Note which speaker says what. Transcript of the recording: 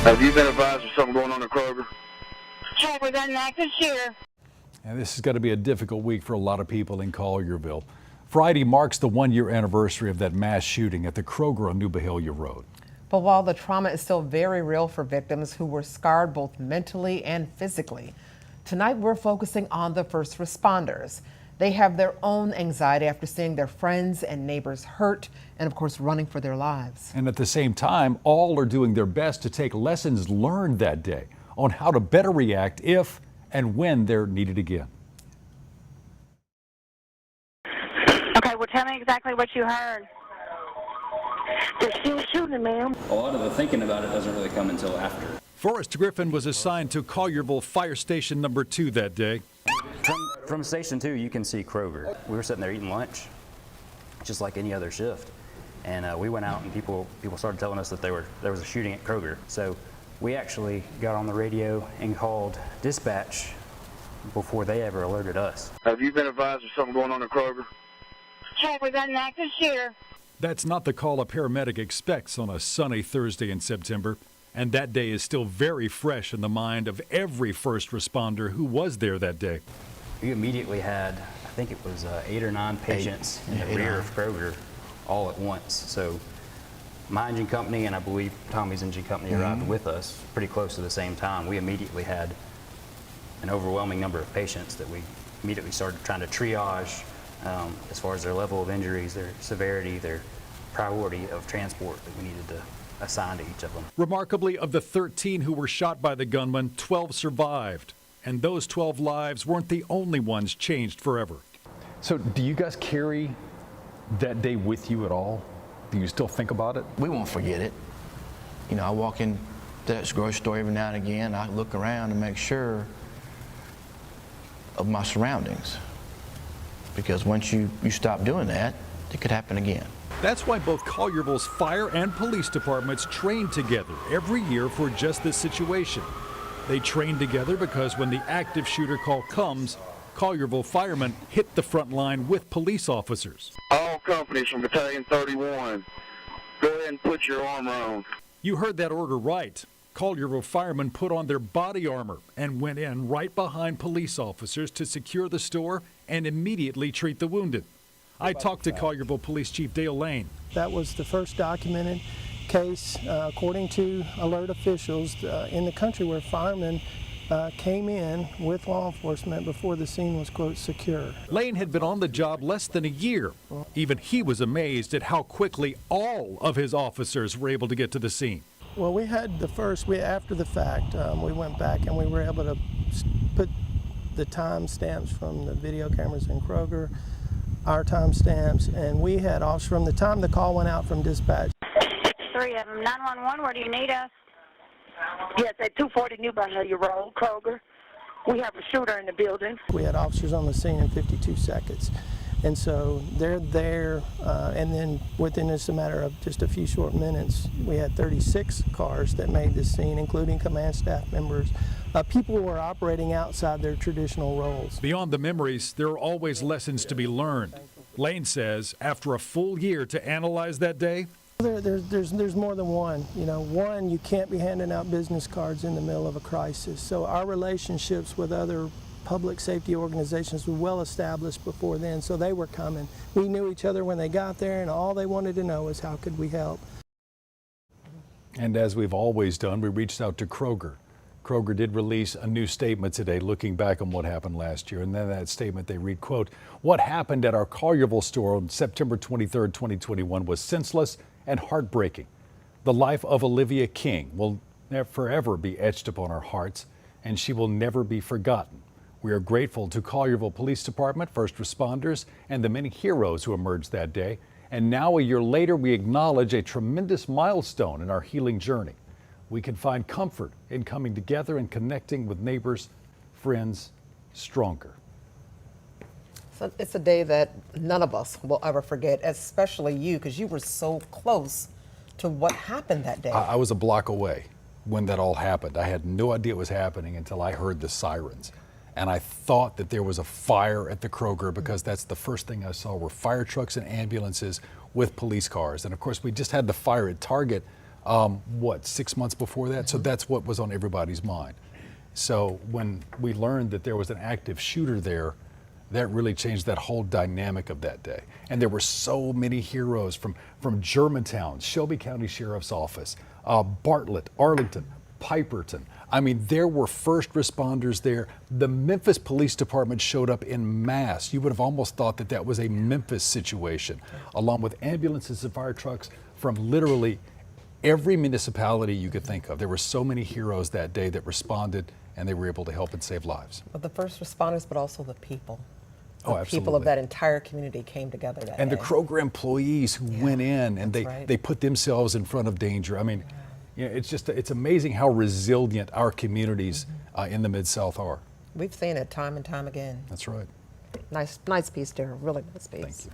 Speaker 1: Have you been advised of something going on at Kroger?
Speaker 2: Check, we got an active shooter.
Speaker 3: And this is going to be a difficult week for a lot of people in Collierville. Friday marks the one-year anniversary of that mass shooting at the Kroger on New Bahia Road.
Speaker 4: But while the trauma is still very real for victims who were scarred both mentally and physically, tonight we're focusing on the first responders. They have their own anxiety after seeing their friends and neighbors hurt and, of course, running for their lives.
Speaker 3: And at the same time, all are doing their best to take lessons learned that day on how to better react if and when they're needed again.
Speaker 2: Okay, well, tell me exactly what you heard. They're still shooting, ma'am.
Speaker 5: A lot of the thinking about it doesn't really come until after.
Speaker 3: Forrest Griffin was assigned to Collierville Fire Station number 2 that day.
Speaker 5: From Station 2, you can see Kroger. We were sitting there eating lunch, just like any other shift. And we went out and people started telling us that there was a shooting at Kroger. So we actually got on the radio and called dispatch before they ever alerted us.
Speaker 1: Have you been advised of something going on at Kroger?
Speaker 2: Check, we got an active shooter.
Speaker 3: That's not the call a paramedic expects on a sunny Thursday in September. And that day is still very fresh in the mind of every first responder who was there that day.
Speaker 5: We immediately had, I think it was 8 or 9 patients in the rear of Kroger all at once. So my engine company and I believe Tommy's engine company arrived with us pretty close to the same time. We immediately had an overwhelming number of patients that we immediately started trying to triage as far as their level of injuries, their severity, their priority of transport that we needed to assign to each of them.
Speaker 3: Remarkably, of the 13 who were shot by the gunman, 12 survived. And those 12 lives weren't the only ones changed forever.
Speaker 6: So do you guys carry that day with you at all? Do you still think about it?
Speaker 7: We won't forget it. You know, I walk in that grocery store every now and again. I look around and make sure of my surroundings. Because once you stop doing that, it could happen again.
Speaker 3: That's why both Collierville's fire and police departments train together every year for just this situation. They train together because when the active shooter call comes, Collierville firemen hit the front line with police officers.
Speaker 1: All companies from Battalion 31, go ahead and put your armor on.
Speaker 3: You heard that order right. Collierville firemen put on their body armor and went in right behind police officers to secure the store and immediately treat the wounded. I talked to Collierville Police Chief Dale Lane.
Speaker 8: That was the first documented case, according to alert officials in the country, where firemen came in with law enforcement before the scene was, quote, secure.
Speaker 3: Lane had been on the job less than a year. Even he was amazed at how quickly all of his officers were able to get to the scene.
Speaker 8: Well, we had after the fact, we went back and we were able to put the time stamps from the video cameras in Kroger, our time stamps, and we had officers from the time the call went out from dispatch.
Speaker 2: 3 of them. 911, where do you need us?
Speaker 9: Yes, at 240 New Bahia Road, Kroger. We have a shooter in the building.
Speaker 8: We had officers on the scene in 52 seconds. And so they're there, and then within just a matter of just a few short minutes, we had 36 cars that made the scene, including command staff members. People were operating outside their traditional roles.
Speaker 3: Beyond the memories, there are always lessons to be learned. Lane says after a full year to analyze that day,
Speaker 8: There's more than one. You know, one, you can't be handing out business cards in the middle of a crisis. So our relationships with other public safety organizations were well established before then, so they were coming. We knew each other when they got there, and all they wanted to know is how could we help.
Speaker 3: and as we've always done, we reached out to Kroger. Kroger did release a new statement today looking back on what happened last year. And then that statement, they read, quote, "What happened at our Collierville store on September 23rd, 2021 was senseless and heartbreaking. The life of Olivia King will forever be etched upon our hearts, and she will never be forgotten. We are grateful to Collierville Police Department, first responders, and the many heroes who emerged that day. And now, a year later, we acknowledge a tremendous milestone in our healing journey. We can find comfort in coming together and connecting with neighbors, friends, stronger."
Speaker 4: So it's a day that none of us will ever forget, especially you, because you were so close to what happened that day.
Speaker 3: I was a block away when that all happened. I had no idea it was happening until I heard the sirens. And I thought that there was a fire at the Kroger because that's the first thing I saw were fire trucks and ambulances with police cars. And of course, we just had the fire at Target 6 months before that? So that's what was on everybody's mind. So when we learned that there was an active shooter there, that really changed that whole dynamic of that day. And there were so many heroes from Germantown, Shelby County Sheriff's Office, Bartlett, Arlington, Piperton. I mean, there were first responders there. The Memphis Police Department showed up in mass. You would have almost thought that that was a Memphis situation, along with ambulances and fire trucks from literally every municipality you could think of. There were so many heroes that day that responded, and they were able to help and save lives.
Speaker 4: But the first responders, but also the people.
Speaker 3: Oh,
Speaker 4: The people of
Speaker 3: absolutely.
Speaker 4: that entire community came together that
Speaker 3: And
Speaker 4: day.
Speaker 3: the Kroger employees who went in and they put themselves in front of danger. I mean, you know, it's amazing how resilient our communities in the Mid-South are.
Speaker 4: We've seen it time and time again.
Speaker 3: That's right.
Speaker 4: Nice piece, Darryl. Really nice piece.
Speaker 3: Thank you.